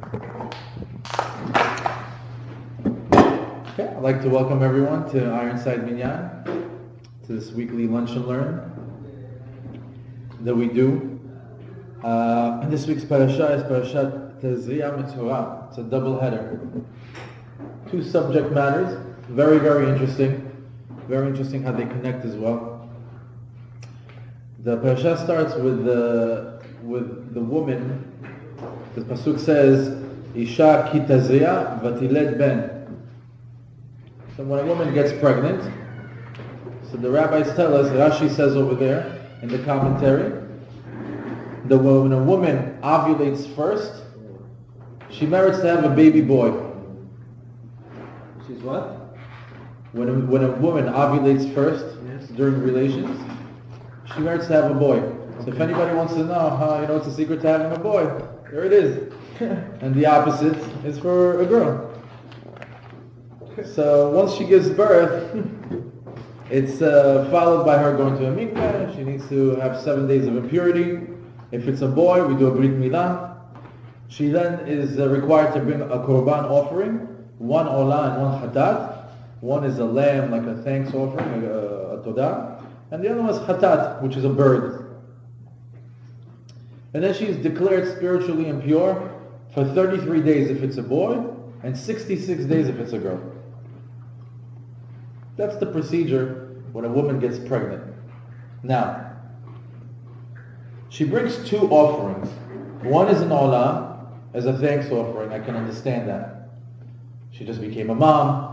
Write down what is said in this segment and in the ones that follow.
Okay, I'd like to welcome everyone to Ironside Minyan, to this weekly Lunch and Learn that we do. This week's parasha is Parashat Tazria Metzora. It's a double header. Two subject matters, very, very interesting. Very interesting how they connect as well. The parasha starts with the woman. The pasuk says, "Isha ki tazria vatiled ben." So when a woman gets pregnant, so the rabbis tell us, Rashi says over there in the commentary, that when a woman ovulates first, she merits to have a baby boy. She's what? When a woman ovulates first, Yes. during relations, she merits to have a boy. So if anybody wants to know how, what's the secret to having a boy, there it is. And the opposite is for a girl. So once she gives birth, it's followed by her going to a mikveh. She needs to have 7 days of impurity. If it's a boy, we do a brit milah. She then is required to bring a korban offering, one olah and one hatat. One is a lamb, like a thanks offering, a todah, and the other one is hatat, which is a bird. And then she is declared spiritually impure for 33 days if it's a boy, and 66 days if it's a girl. That's the procedure when a woman gets pregnant. Now, she brings two offerings. One is an olah, as a thanks offering. I can understand that. She just became a mom.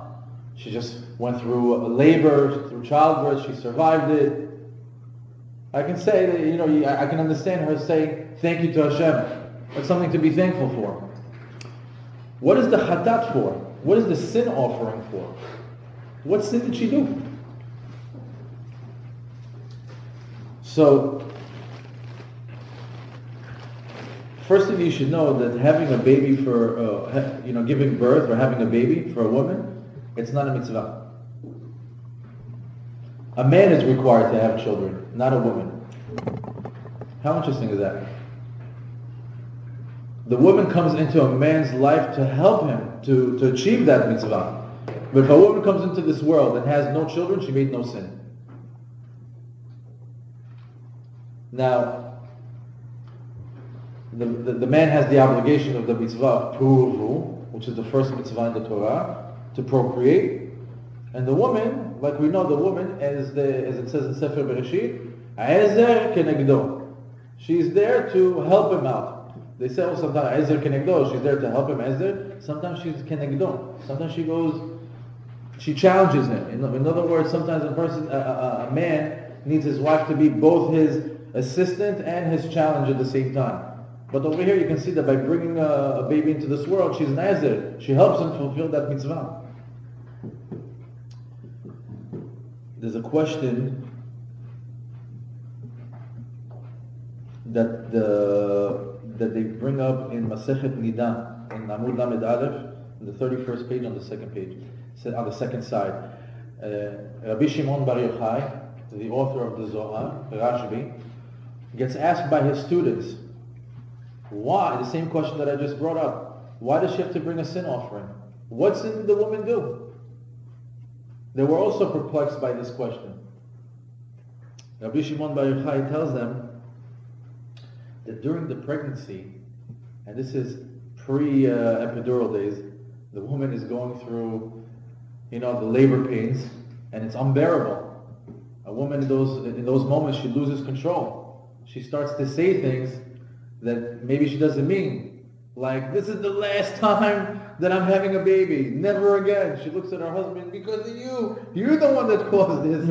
She just went through a labor, through childbirth. She survived it. I can say that, I can understand her saying, thank you to Hashem. That's something to be thankful for. What is the hatat for? What is the sin offering for? What sin did she do? So, first thing you should know that having a baby for, giving birth or having a baby for a woman, it's not a mitzvah. A man is required to have children, not a woman. How interesting is that? The woman comes into a man's life to help him to achieve that mitzvah. But if a woman comes into this world and has no children, she made no sin. Now, the man has the obligation of the mitzvah puruvu, which is the first mitzvah in the Torah, to procreate. And the woman, like we know, the woman, as it says in Sefer Bereshit, Ezer kenegdo. She's there to help him out. They say, sometimes Ezer kenegdo, she's there to help him, Ezer. Sometimes she's kenegdo. Sometimes she challenges him. In other words, sometimes a man needs his wife to be both his assistant and his challenge at the same time. But over here you can see that by bringing a baby into this world, she's an Ezer. She helps him fulfill that mitzvah. There's a question that they bring up in Masechet Nida, in Amud Lamed Aleph, in the 31st page on the second page, on the second side. Rabbi Shimon Bar Yochai, the author of the Zohar, Rashbi, gets asked by his students, why, the same question that I just brought up, why does she have to bring a sin offering? What sin did the woman do? They were also perplexed by this question. Rabbi Shimon Bar Yochai tells them that during the pregnancy, and this is pre-epidural days, the woman is going through, the labor pains, and it's unbearable. A woman in those moments, she loses control. She starts to say things that maybe she doesn't mean. Like, this is the last time that I'm having a baby. Never again. She looks at her husband, because of you. You're the one that caused this.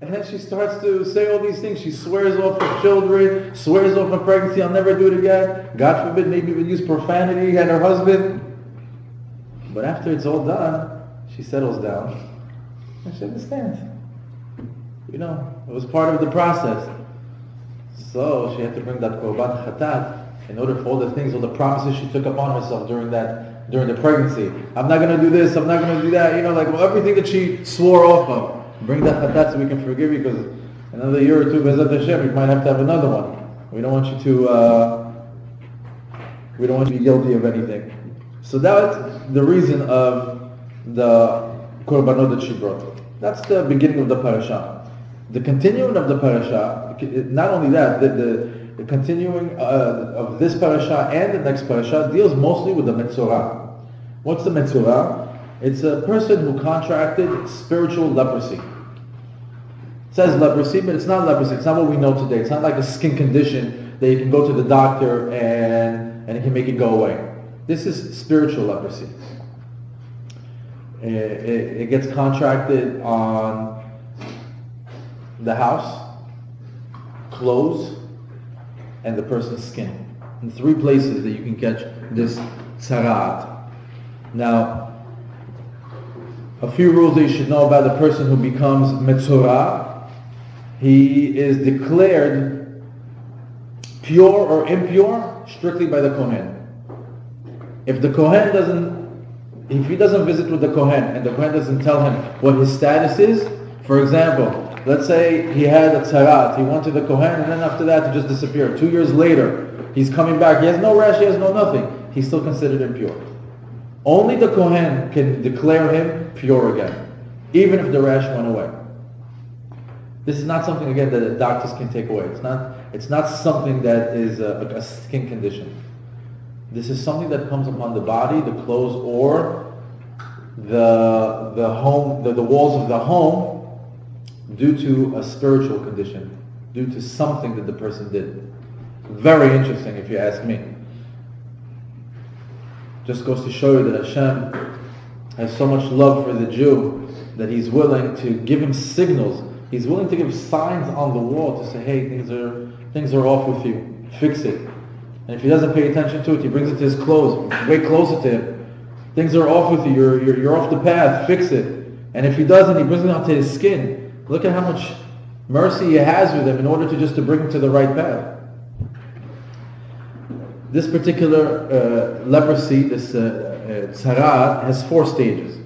And then she starts to say all these things. She swears off her children, swears off her pregnancy, I'll never do it again. God forbid, maybe even use profanity at her husband. But after it's all done, she settles down. And she understands. It was part of the process. So she had to bring that korban chatat in order for all the things, all the promises she took upon herself during the pregnancy. I'm not going to do this, I'm not going to do that. Everything that she swore off of. Bring that chatat so we can forgive you, because another year or two, Bezat Hashem, you might have to have another one. We don't want you to We don't want to be guilty of anything. So that's the reason of the korbanot that she brought. That's the beginning of the parasha. The continuing of the parasha, not only that, the continuing of this parasha and the next parasha deals mostly with the Metzora. What's the Metzora? It's a person who contracted spiritual leprosy. It says leprosy, but it's not leprosy. It's not what we know today. It's not like a skin condition that you can go to the doctor and it can make it go away. This is spiritual leprosy. It gets contracted on the house, clothes, and the person's skin. In 3 places that you can catch this tzaraat. Now, a few rules that you should know about the person who becomes Metzora. He is declared pure or impure strictly by the Kohen. If he doesn't visit with the Kohen and the Kohen doesn't tell him what his status is, for example, let's say he had a tzaraat, he went to the Kohen and then after that he just disappeared. 2 years later, he's coming back, he has no rash, he has no nothing. He's still considered impure. Only the Kohen can declare him pure again, even if the rash went away. This is not something, again, that the doctors can take away. It's not something that is a skin condition. This is something that comes upon the body, the clothes, or the home, the walls of the home, due to a spiritual condition, due to something that the person did. Very interesting, if you ask me. Just goes to show you that Hashem has so much love for the Jew that He's willing to give him signals. He's willing to give signs on the wall to say, hey, things are off with you. Fix it. And if he doesn't pay attention to it, he brings it to his clothes. Way closer to him. Things are off with you. You're off the path. Fix it. And if he doesn't, he brings it onto his skin. Look at how much mercy he has with him in order to bring him to the right path. This particular leprosy, this tzaraat, has 4 stages.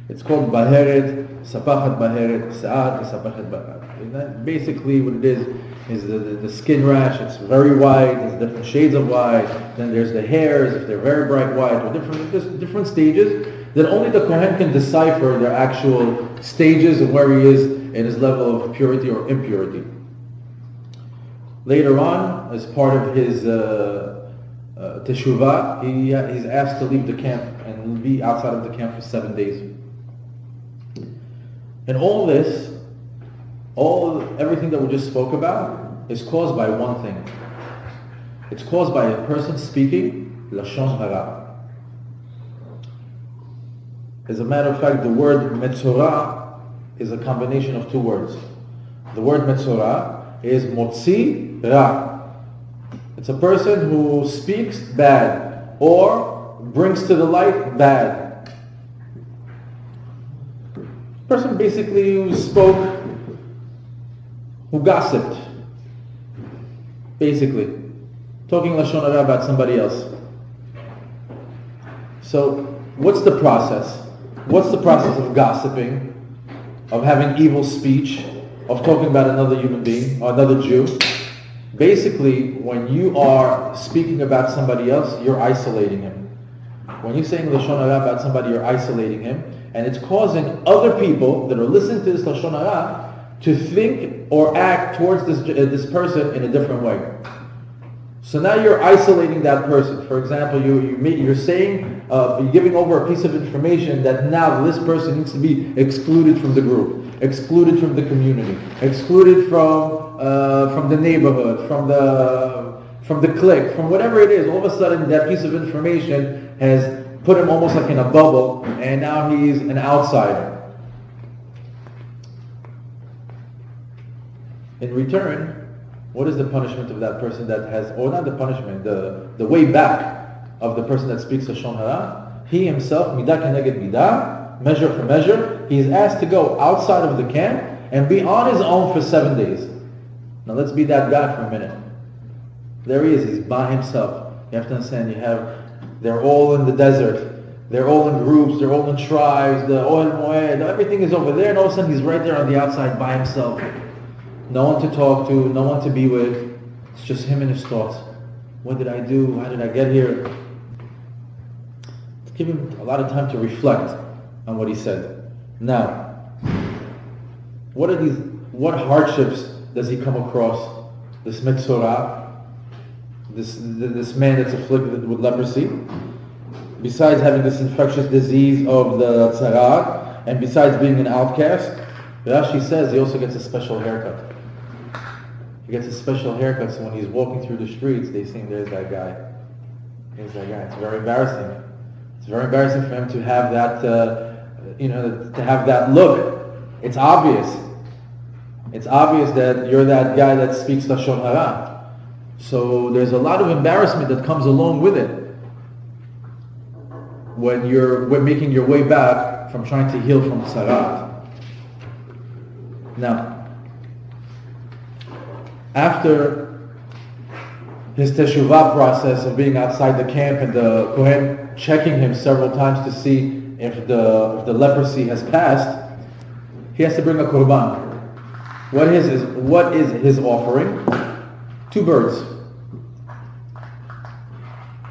It's called baheret, sapachat baheret, sa'at, sapachat baheret. Basically what it is the skin rash. It's very white, there's different shades of white. Then there's the hairs, if they're very bright white, or different stages that only the Kohen can decipher their actual stages and where he is in his level of purity or impurity. Later on, as part of his teshuvah, he's asked to leave the camp and be outside of the camp for 7 days. And all this, everything that we just spoke about is caused by one thing. It's caused by a person speaking Lashon Haraa. As a matter of fact, the word Metzora is a combination of 2 words. The word Metzora is Motzi Ra. It's a person who speaks bad or brings to the light bad. Person basically who gossiped, basically, talking Lashon Haraa about somebody else. So, what's the process? What's the process of gossiping, of having evil speech, of talking about another human being, or another Jew? Basically, when you are speaking about somebody else, you're isolating him. When you're saying Lashon Haraa about somebody, you're isolating him. And it's causing other people that are listening to this Lashon Haraa to think or act towards this person in a different way. So now you're isolating that person. For example, you're saying, you're giving over a piece of information that now this person needs to be excluded from the group, excluded from the community, excluded from the neighborhood, from the clique, from whatever it is. All of a sudden, that piece of information has put him almost like in a bubble, and now he's an outsider. In return, what is the punishment of that person that has, or not the punishment, the way back of the person that speaks Lashon Haraa? He himself, midah keneged midah, measure for measure, he is asked to go outside of the camp and be on his own for 7 days. Now let's be that guy for a minute. There he is, he's by himself. You have to understand, they're all in the desert. They're all in groups, they're all in tribes, the Ohel Moed, everything is over there, and all of a sudden he's right there on the outside by himself. No one to talk to, no one to be with. It's just him and his thoughts. What did I do? How did I get here? Give him a lot of time to reflect on what he said. Now, what hardships does he come across? This Metzora, this man that's afflicted with leprosy, besides having this infectious disease of the tzaraat, and besides being an outcast, Rashi says he also gets a special haircut. He gets a special haircut, so when he's walking through the streets, they see him, there's that guy. There's that guy. It's very embarrassing. It's very embarrassing for him to have that, to have that look. It's obvious. It's obvious that you're that guy that speaks Lashon Haraa. So there's a lot of embarrassment that comes along with it when you're making your way back from trying to heal from tzaraat. Now, after his teshuvah process of being outside the camp and the Kohen checking him several times to see if the leprosy has passed, he has to bring a korban. What is his offering? 2 birds.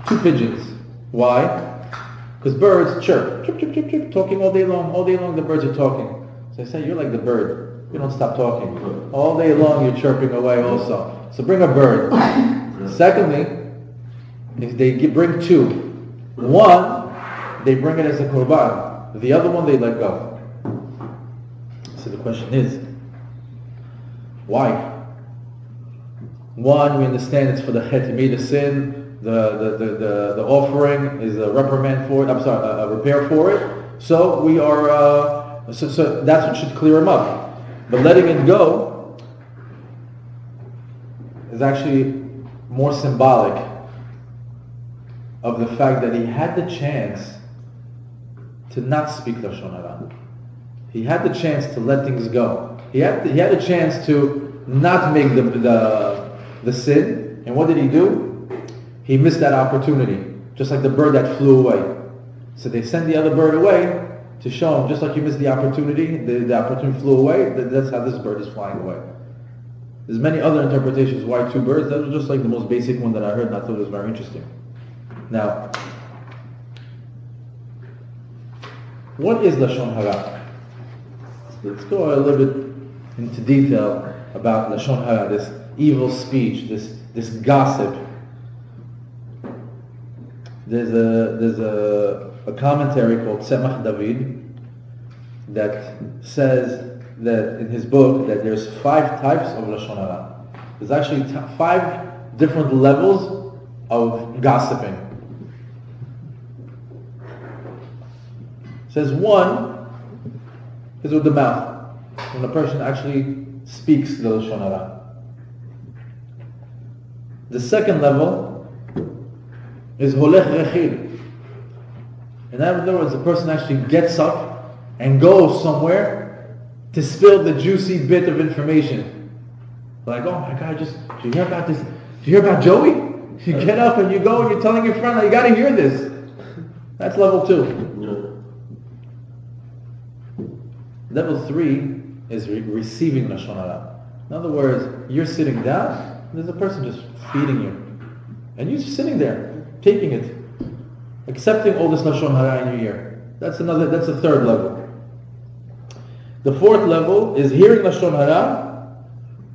2 pigeons. Why? Because birds chirp, chirp, chirp, chirp, chirp, talking all day long. All day long the birds are talking. So I say, you're like the bird. You don't stop talking. All day long you're chirping away also. So bring a bird. Secondly, if they bring 2. 1, they bring it as a korban. The other one they let go. So the question is, why? 1, we understand it's for the chet. He made a sin. The offering is a reprimand for it. A repair for it. So we are. So that's what should clear him up. But letting it go is actually more symbolic of the fact that he had the chance to not speak Lashon Haraa. He had the chance to let things go. He had a chance to not make the sin. And what did he do? He missed that opportunity. Just like the bird that flew away. So they sent the other bird away to show him, just like you missed the opportunity, the opportunity flew away, that's how this bird is flying away. There's many other interpretations why 2 birds. That was just like the most basic one that I heard, and I thought it was very interesting. Now, what is Lashon Haraa? Let's go a little bit into detail about Lashon Haraa, this evil speech, this gossip. There's a commentary called Tzemach David that says that in his book that there's 5 types of Lashon Haraa. There's actually 5 different levels of gossiping. It says 1 is with the mouth, when a person actually speaks the Lashon Haraa. The second level is Holech Rechil. In other words, the person actually gets up and goes somewhere to spill the juicy bit of information. Like, oh my God, did you hear about this? Did you hear about Joey? You get up and you go and you're telling your friend, you got to hear this. That's level 2. Level 3 is receiving Lashon Haraa. In other words, you're sitting down, there's a person just feeding you. And you're just sitting there, taking it. Accepting all this Lashon Haraa in your ear. That's the 3rd level. The 4th level is hearing Lashon Haraa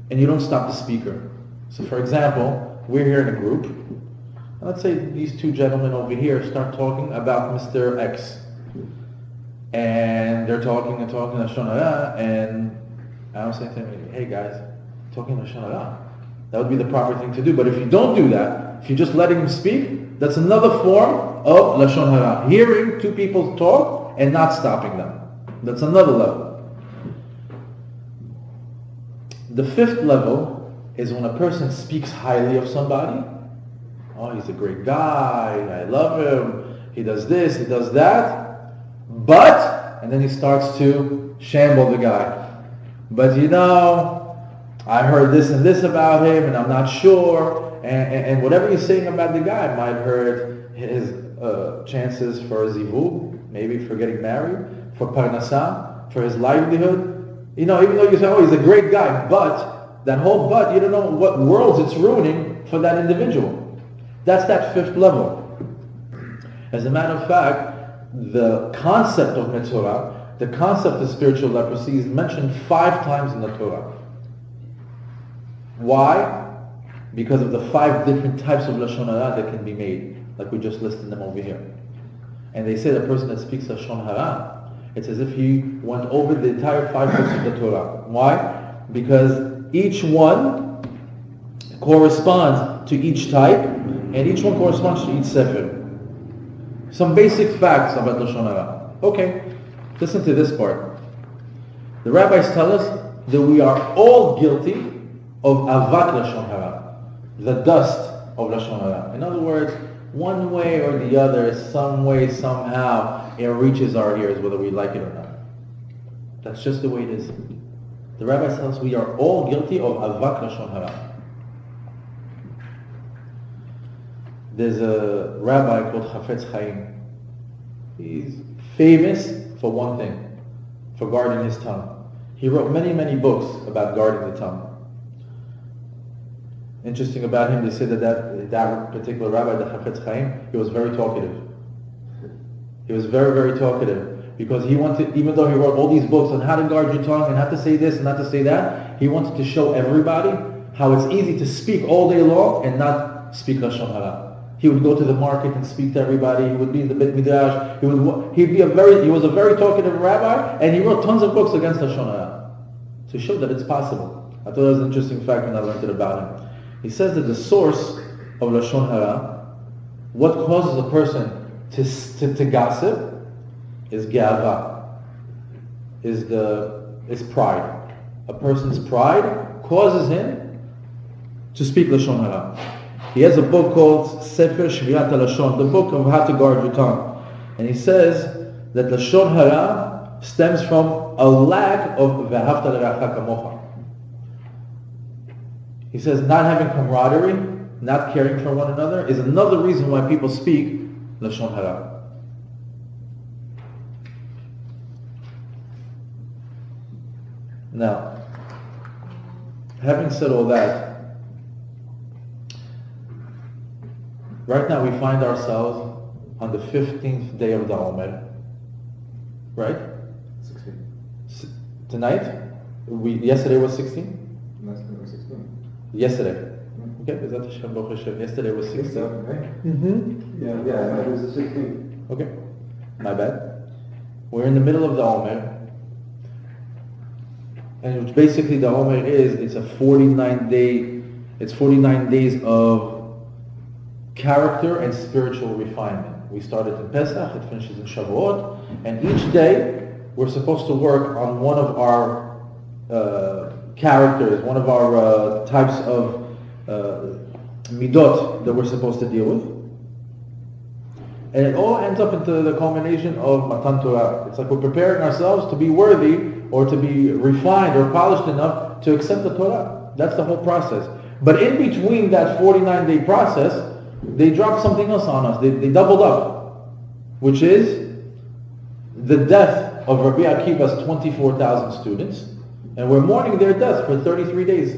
and you don't stop the speaker. So for example, we're here in a group. Let's say these 2 gentlemen over here start talking about Mr. X. And they're talking Lashon Haraa, and I'm saying to them, hey guys, talking Lashon Haraa. That would be the proper thing to do. But if you don't do that, if you're just letting them speak, that's another form of Lashon Haraa. Hearing 2 people talk and not stopping them. That's another level. The 5th level is when a person speaks highly of somebody. Oh, he's a great guy, I love him, he does this, he does that. But, and then he starts to shamble the guy. But I heard this and this about him and I'm not sure. And whatever he's saying about the guy might hurt his chances for zivug, maybe for getting married, for parnasah, for his livelihood. Even though you say, oh, he's a great guy, but that whole but, you don't know what worlds it's ruining for that individual. That's that 5th level. As a matter of fact, the concept of Metzora, the concept of spiritual leprosy is mentioned 5 times in the Torah. Why? Because of the 5 different types of Lashon Haraa that can be made, like we just listed them over here. And they say the person that speaks Lashon Haraa, it's as if he went over the entire 5 books of the Torah. Why? Because each one corresponds to each type, and each one corresponds to each sefer. Some basic facts about Lashon Haraa. Okay, listen to this part. The rabbis tell us that we are all guilty of avat Lashon Haraa, the dust of Lashon Haraa. In other words, one way or the other, some way, somehow, it reaches our ears, whether we like it or not. That's just the way it is. The rabbis tell us we are all guilty of avat Lashon Haraa. There's a rabbi called Chafetz Chaim. He's famous for one thing, for guarding his tongue. He wrote many, many books about guarding the tongue. Interesting about him, they say that particular rabbi, the Chafetz Chaim, he was very talkative. He was very, very talkative because he wanted, even though he wrote all these books on how to guard your tongue and how to say this and not to say that, he wanted to show everybody how it's easy to speak all day long and not speak Lashon Haraa. He would go to the market and speak to everybody. He would be in the Beit Midrash. He was a very talkative rabbi, and he wrote tons of books against Lashon Haraa to show that it's possible. I thought that was an interesting fact when I learned it about him. He says that the source of Lashon Haraa, what causes a person to gossip, is ga'ava, is pride. A person's pride causes him to speak Lashon Haraa. He has a book called Sefer Shvirat HaLashon, the book of how to guard your tongue. And he says that Lashon Haraa stems from a lack of Ve'ahavta l'reacha kamocha. He says not having camaraderie, not caring for one another, is another reason why people speak Lashon Haraa. Now, having said all that, right now we find ourselves on the 15th day of the Omer, right? 16. Tonight? Yesterday was 16? Yesterday was 16. Yesterday. Okay, yesterday was 16. Yeah, it was the 16th. Okay, my bad. We're in the middle of the Omer. And which basically the Omer it's 49 days of character and spiritual refinement. We started in Pesach, it finishes in Shavuot, and each day we're supposed to work on one of our characters, one of our types of midot that we're supposed to deal with. And it all ends up into the culmination of Matan Torah. It's like we're preparing ourselves to be worthy or to be refined or polished enough to accept the Torah. That's the whole process. But in between that 49-day process, they dropped something else on us. They doubled up, which is the death of Rabbi Akiva's 24,000 students. And we're mourning their death for 33 days.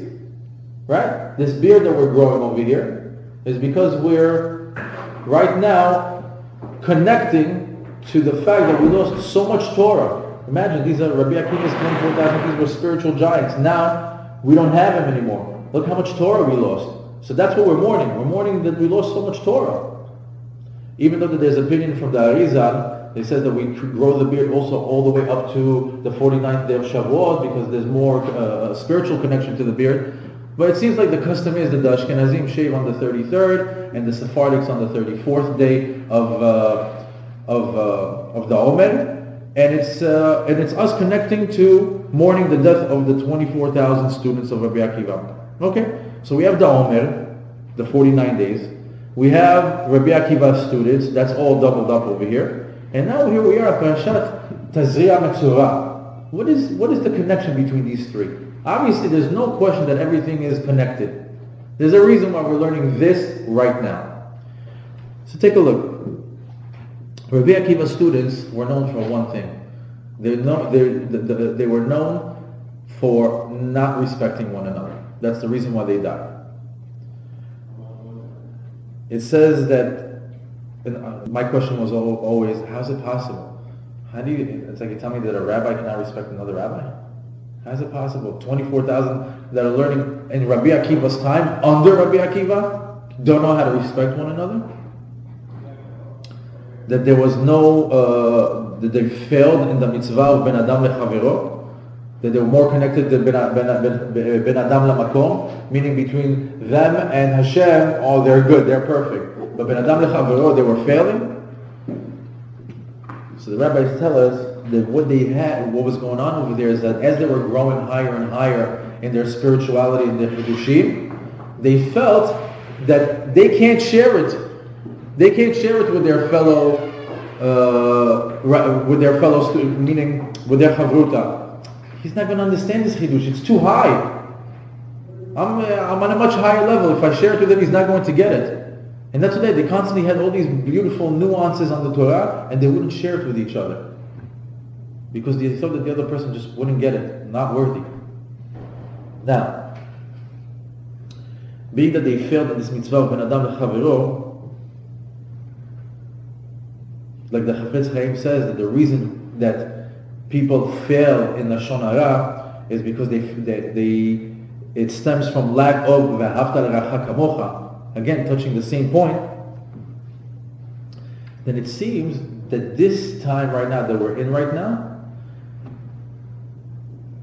Right? This beard that we're growing over here is because we're right now connecting to the fact that we lost so much Torah. Imagine, these are Rabbi Akiva's 24,000, these were spiritual giants. Now, we don't have him anymore. Look how much Torah we lost. So that's what we're mourning. We're mourning that we lost so much Torah. Even though there's opinion from the Arizal, they said that we grow the beard also all the way up to the 49th day of Shavuot because there's more spiritual connection to the beard. But it seems like the custom is that the Ashkenazim shave on the 33rd and the Sephardics on the 34th day of the Omer. And it's us connecting to mourning the death of the 24,000 students of Rabbi Akiva. Okay, so we have the Omer, the 49 days. We have Rabbi Akiva's students. That's all doubled up over here. And now here we are, Parashat Tazria Metzora. What is the connection between these three? Obviously, there's no question that everything is connected. There's a reason why we're learning this right now. So take a look. Rabbi Akiva's students were known for one thing. They were known for not respecting one another. That's the reason why they died. It says that And my question was always, how's it possible? How do you, it's like you tell me that a rabbi cannot respect another rabbi? How's it possible? 24,000 that are learning in Rabbi Akiva's time, under Rabbi Akiva, don't know how to respect one another? That there was no, that they failed in the mitzvah of ben adam lechavero, that they were more connected than ben adam lamakom, meaning between them and Hashem, oh, they're good, they're perfect. But ben adam lechavero, they were failing. So the rabbis tell us that what they had, what was going on over there is that as they were growing higher and higher in their spirituality and their chidushim, they felt that they can't share it. They can't share it with their fellow, meaning with their chavruta. He's not going to understand this chidush. It's too high. I'm on a much higher level. If I share it with him, he's not going to get it. And that's what they constantly had all these beautiful nuances on the Torah, and they wouldn't share it with each other because they thought that the other person just wouldn't get it, not worthy. Now, being that they failed in this mitzvah of ben adam lechavero, like the Chafetz Chaim says, that the reason that people fail in Lashon Haraa is because it stems from lack of v'ahavta l'racha kamocha. Again, touching the same point. Then it seems that this time right now that we're in right now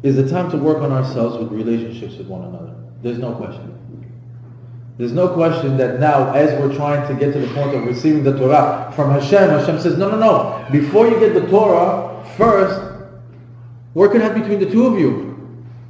is the time to work on ourselves with relationships with one another. There's no question. There's no question that now, as we're trying to get to the point of receiving the Torah from Hashem, Hashem says, no. Before you get the Torah, first, work it out between the two of you.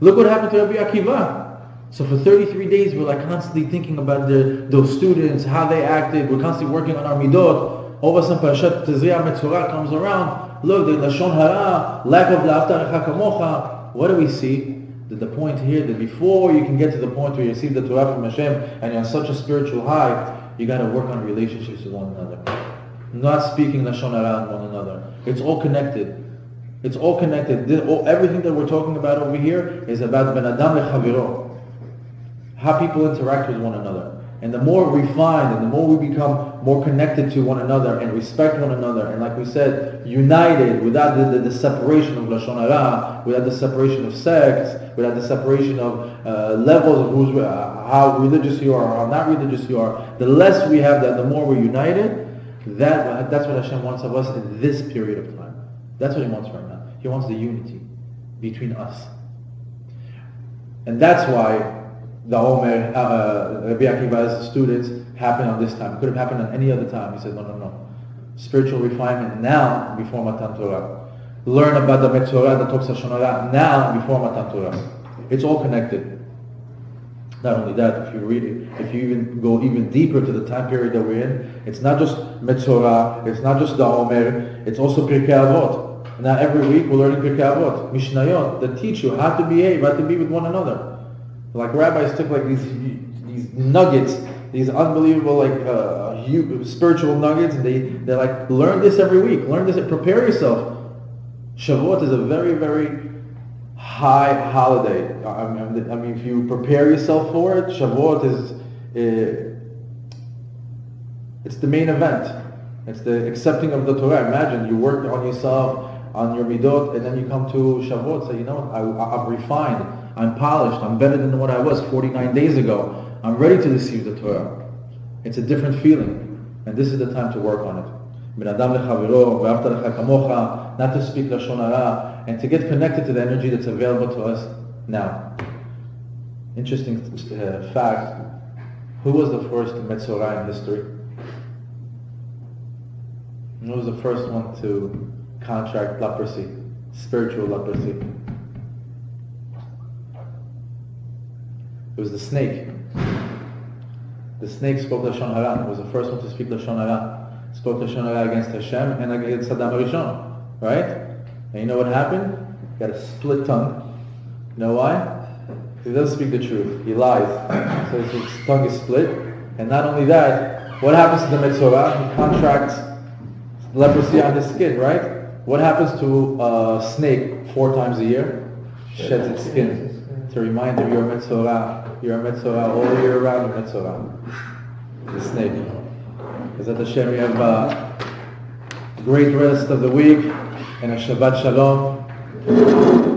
Look what happened to Rabbi Akiva. So for 33 days, we're like constantly thinking about those students, how they acted. We're constantly working on our midot. All of a sudden, Parashat Tazria, Metzora comes around. Look, the Lashon Haraa, lack of la'avta l'recha kamocha. What do we see? That the point here, that before you can get to the point where you receive the Torah from Hashem and you're on such a spiritual high, you got to work on relationships with one another. Not speaking Lashon Haraa on one another. It's all connected. It's all connected. Everything that we're talking about over here is about ben adam lechavero. How people interact with one another. And the more refined and the more we become more connected to one another and respect one another, and like we said, united without the separation of Lashon Haraa, without the separation of sects, without the separation of levels of how religious you are or how not religious you are, the less we have that, the more we're united. That's what Hashem wants of us in this period of time. That's what He wants right now. He wants the unity between us. And that's why the Omer, Rabbi Akiva's students happened on this time. It could have happened on any other time. He said, no. Spiritual refinement now before Matan Torah. Learn about the Metzora that talks Lashon Haraa now before Matan Torah. It's all connected. Not only that, if you read it, if you even go even deeper to the time period that we're in, it's not just Metzora, it's not just the Omer, it's also Pirkei Avot. Now every week we're learning Pirkei Avot, Mishnayot, that teach you how to behave, how to be with one another. Like rabbis took like these nuggets, these unbelievable spiritual nuggets, and they're like, learn this every week, learn this, prepare yourself. Shavuot is a very, very high holiday. I mean, if you prepare yourself for it, Shavuot it's the main event. It's the accepting of the Torah. Imagine you work on yourself, on your midot, and then you come to Shavuot, say, you know what, I'm refined, I'm polished, I'm better than what I was 49 days ago. I'm ready to receive the Torah. It's a different feeling, and this is the time to work on it. Ben adam lechavero, v'ahavta l'recha kamocha, not to speak Lashon Haraa, and to get connected to the energy that's available to us now. Interesting fact, who was the first Metzora in history? Who was the first one to contract leprosy, spiritual leprosy? It was the snake. The snake spoke Lashon Haraa. It was the first one to speak Lashon Haraa. Spoke Lashon Haraa against Hashem and against Adam Rishon. Right? And you know what happened? He got a split tongue. You know why? He doesn't speak the truth. He lies. So his tongue is split. And not only that, what happens to the Metzora? He contracts leprosy on his skin, right? What happens to a snake 4 times a year? Sheds its skin. To remind you, you're a Metzora. You're a Metzora all year round, a Metzora. The snake. Bezat Hashem, we have a great rest of the week and a Shabbat Shalom.